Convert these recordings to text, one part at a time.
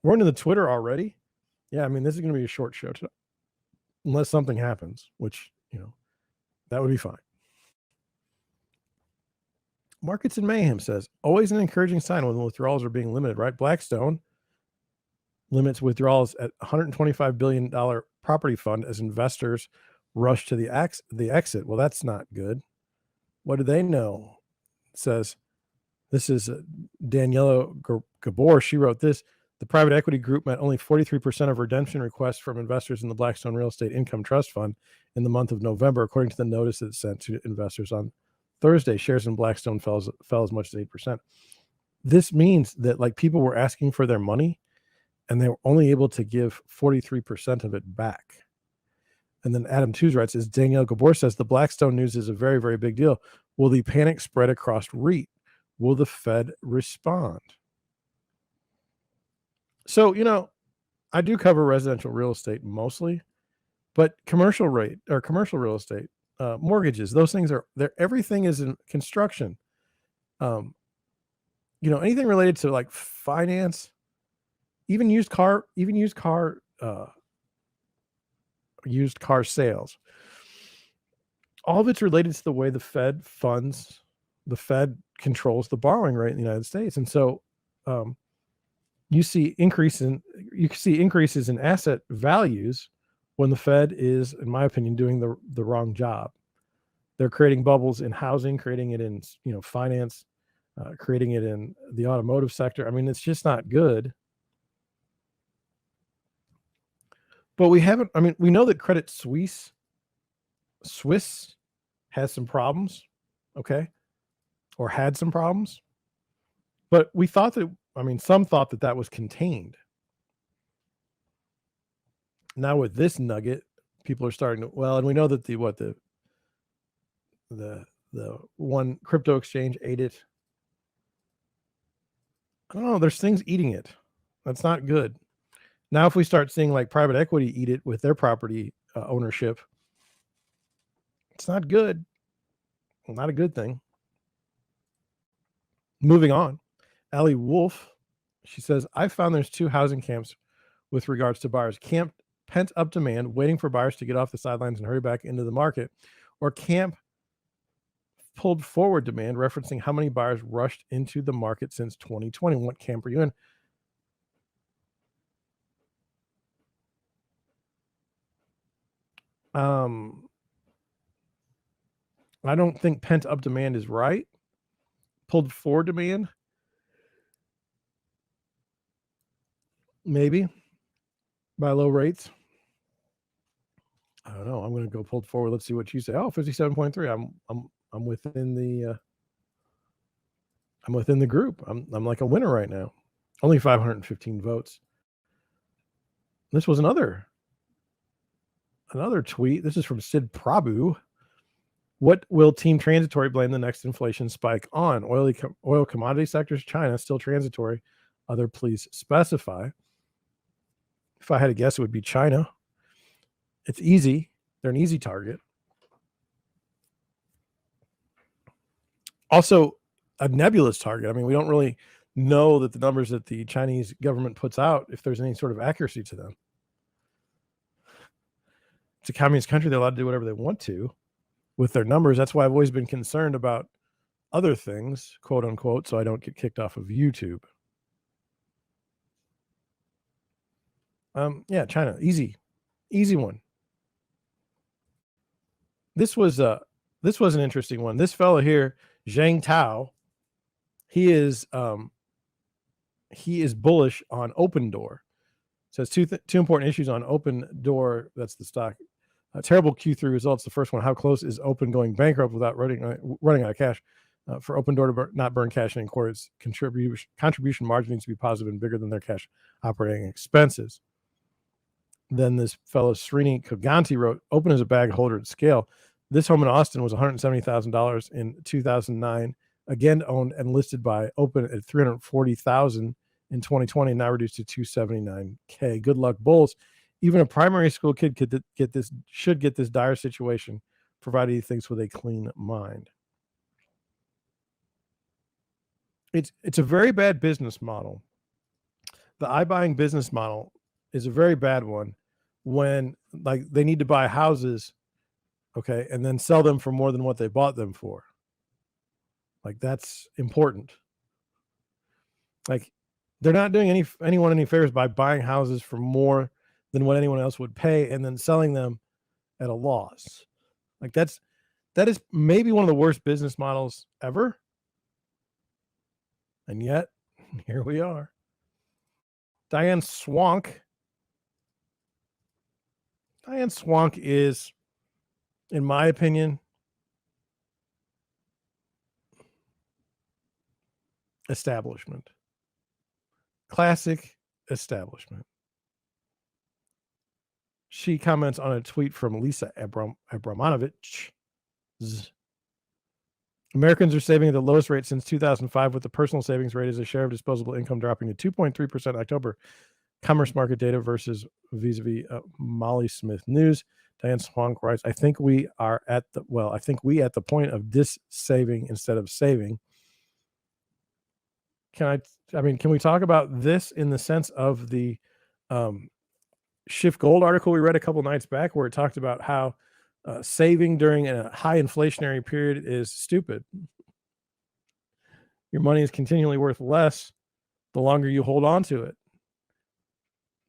We're into the Twitter already. Yeah, I mean, this is going to be a short show today, unless something happens, which, that would be fine. Markets in Mayhem says, always an encouraging sign when withdrawals are being limited, right? Blackstone limits withdrawals at $125 billion property fund as investors rush to the exit. Well, that's not good. What do they know? It says, this is Daniela Gabor. She wrote this. The private equity group met only 43% of redemption requests from investors in the Blackstone Real Estate Income Trust Fund in the month of November, according to the notice it sent to investors on Thursday. Shares in Blackstone fell as much as 8%. This means that people were asking for their money and they were only able to give 43% of it back. And then Adam Tooze writes, as Danielle Gabor says, the Blackstone news is a very, very big deal. Will the panic spread across REIT? Will the Fed respond? So, I do cover residential real estate mostly, but commercial real estate, mortgages, those things everything is in construction. Anything related to finance, even used car sales. All of it's related to the way the Fed controls the borrowing rate in the United States. And so you see increases in asset values when the Fed is, in my opinion, doing the wrong job. They're creating bubbles in housing, creating it in finance, creating it in the automotive sector. I mean, it's just not good. But we know that Credit Suisse has some problems, okay? Or had some problems. But we thought that, some thought that was contained. Now with this nugget, people are starting to, and we know that the one crypto exchange ate it. I don't know, there's things eating it. That's not good. Now, if we start seeing private equity eat it with their property ownership, it's not good. Not a good thing. Moving on. Allie Wolf, she says, I found there's two housing camps with regards to buyers. Camp pent up demand, waiting for buyers to get off the sidelines and hurry back into the market, or camp pulled forward demand, referencing how many buyers rushed into the market since 2020. What camp are you in? I don't think pent up demand is right. Pulled forward demand, maybe by low rates. I don't know. I'm going to go pulled forward. Let's see what you say. Oh, 57.3. I'm within the group. I'm like a winner right now. Only 515 votes. This was another tweet. This is from Sid Prabhu. What will Team Transitory blame the next inflation spike on? Oil commodity sectors, China, still transitory. Other, please specify. If I had to guess, it would be China. It's easy. They're an easy target. Also, a nebulous target. We don't really know that the numbers that the Chinese government puts out, if there's any sort of accuracy to them. It's a communist country. They're allowed to do whatever they want to with their numbers. That's why I've always been concerned about other things, quote unquote, so I don't get kicked off of YouTube. Yeah, China, easy one. This was an interesting one. This fellow here, Zhang Tao, he is bullish on Opendoor. Says two important issues on Opendoor. That's the stock. Terrible Q3 results. The first one, how close is Open going bankrupt without running out of cash? For Opendoor to not burn cash in quarters, contribution margin needs to be positive and bigger than their cash operating expenses. Then this fellow Srini Koganti wrote, Open is a bag holder at scale. This home in Austin was $170,000 in 2009. Again, owned and listed by Open at $340,000 in 2020, now reduced to $279K. Good luck, Bulls. Even a primary school kid should get this dire situation, provided he thinks with a clean mind. It's a very bad business model The iBuying business model is a very bad one when like they need to buy houses, okay, and then sell them for more than what they bought them for. Like that's important. Like they're not doing anyone any favors by buying houses for more than what anyone else would pay and then selling them at a loss. Like that is maybe one of the worst business models ever. And yet, here we are. Diane Swonk. Diane Swonk is, in my opinion, establishment. Classic establishment. She comments on a tweet from Lisa Abramovich. Americans are saving at the lowest rate since 2005, with the personal savings rate as a share of disposable income dropping to 2.3% October. Commerce market data versus vis-a-vis Molly Smith News. Diane Swonk writes, I think we at the point of dis-saving instead of saving. Can we talk about this in the sense of the Schiff Gold article we read a couple nights back, where it talked about how saving during a high inflationary period is stupid. Your money is continually worth less the longer you hold on to it.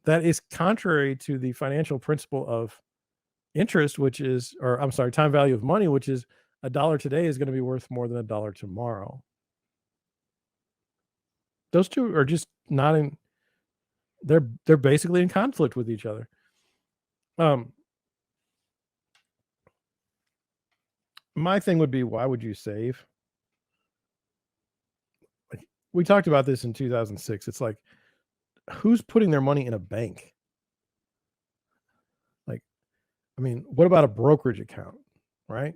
That is contrary to the financial principle of interest, time value of money, which is $1 today is going to be worth more than $1 tomorrow. Those two are just not in. They're basically in conflict with each other. My thing would be, why would you save? Like, we talked about this in 2006. It's like, who's putting their money in a bank? Like, what about a brokerage account, right?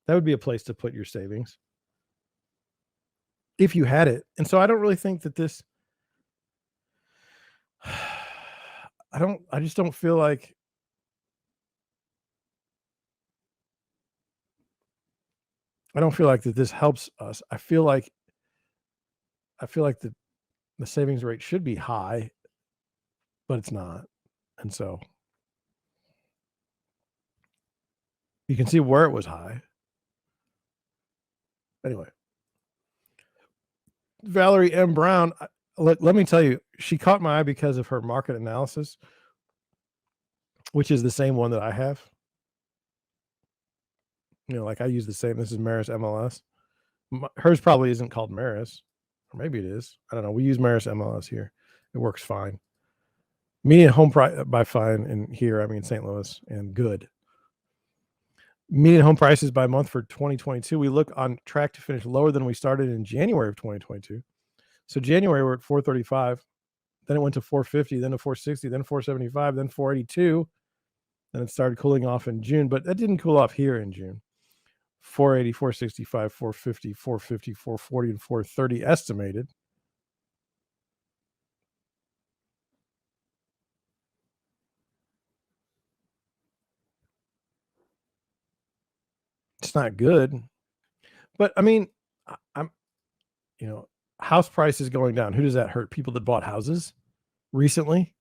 That would be a place to put your savings if you had it. And so I don't really think that this, I just don't feel like that this helps us. I feel like the savings rate should be high, but it's not. And so you can see where it was high. Anyway, Valerie M. Brown, let me tell you, she caught my eye because of her market analysis, which is the same one that I have. Like I use the same. This is Maris MLS. Hers probably isn't called Maris, or maybe it is. I don't know. We use Maris MLS here. It works fine. Median home price by fine, and here I mean St. Louis, and good. Median home prices by month for 2022. We look on track to finish lower than we started in January of 2022. So January we're at 435, then it went to 450, then to 460, then 475, then 482. Then it started cooling off in June, but that didn't cool off here in June. 480, 465, 450, 450, 440, and 430 estimated. It's not good. But I'm house prices going down. Who does that hurt? People that bought houses recently,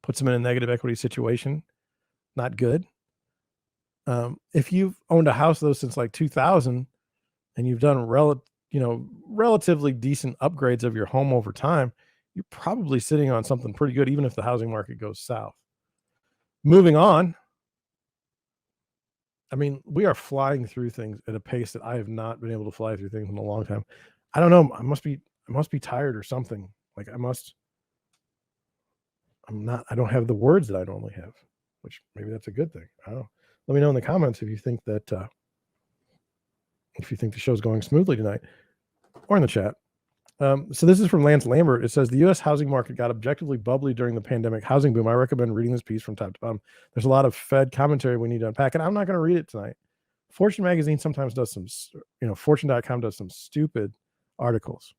puts them in a negative equity situation. Not good. If you've owned a house though since like 2000 and you've done relatively decent upgrades of your home over time, you're probably sitting on something pretty good, even if the housing market goes south. Moving on. We are flying through things at a pace that I have not been able to fly through things in a long time. I don't know. I must be tired or something. Like I don't have the words that I normally have, which maybe that's a good thing. I don't know. Let me know in the comments if you think that the show's going smoothly tonight, or in the chat. So this is from Lance Lambert. It says the U.S. housing market got objectively bubbly during the pandemic housing boom. I recommend reading this piece from top to bottom. There's a lot of Fed commentary we need to unpack, and I'm not going to read it tonight. Fortune magazine sometimes does some, Fortune.com does some stupid articles,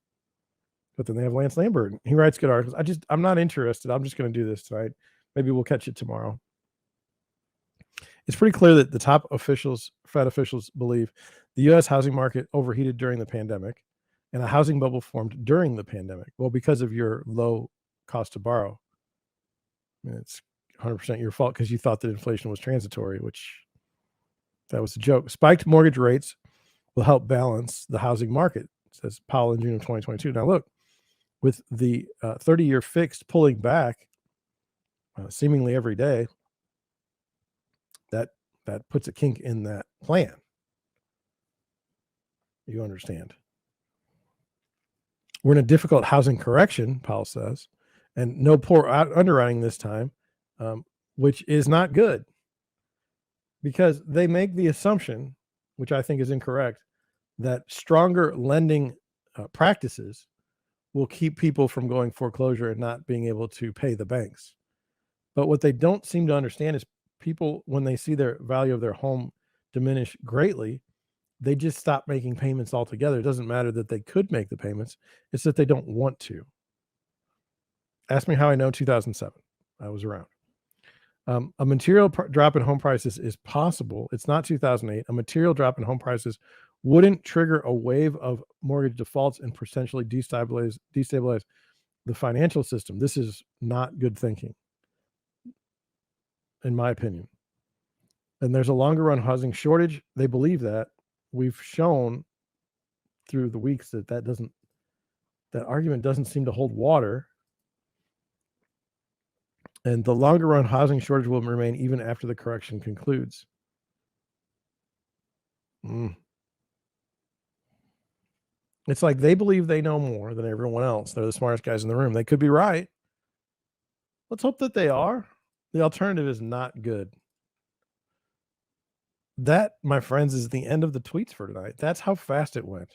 but then they have Lance Lambert. He writes good articles. I'm not interested. I'm just going to do this tonight. Maybe we'll catch it tomorrow. It's pretty clear that the top Fed officials believe the U.S. housing market overheated during the pandemic and a housing bubble formed during the pandemic. Well, because of your low cost to borrow. I mean, it's 100% your fault because you thought that inflation was transitory, which that was a joke. Spiked mortgage rates will help balance the housing market, says Powell in June of 2022. Now, look, with the 30-year fixed pulling back seemingly every day, that puts a kink in that plan. You understand. We're in a difficult housing correction, Powell says, and no poor underwriting this time, which is not good because they make the assumption, which I think is incorrect, that stronger lending practices will keep people from going foreclosure and not being able to pay the banks. But what they don't seem to understand is people, when they see their value of their home diminish greatly, they just stop making payments altogether. It doesn't matter that they could make the payments. It's that they don't want to. Ask me how I know 2007. I was around. A material drop in home prices is possible. It's not 2008. A material drop in home prices wouldn't trigger a wave of mortgage defaults and potentially destabilize the financial system. This is not good thinking, in my opinion. And there's a longer run housing shortage. They believe that. We've shown through the weeks that that argument doesn't seem to hold water. And the longer run housing shortage will remain even after the correction concludes. It's like they believe they know more than everyone else. They're the smartest guys in the room. They could be right. Let's hope that they are. The alternative is not good. That, my friends, is the end of the tweets for tonight. That's how fast it went.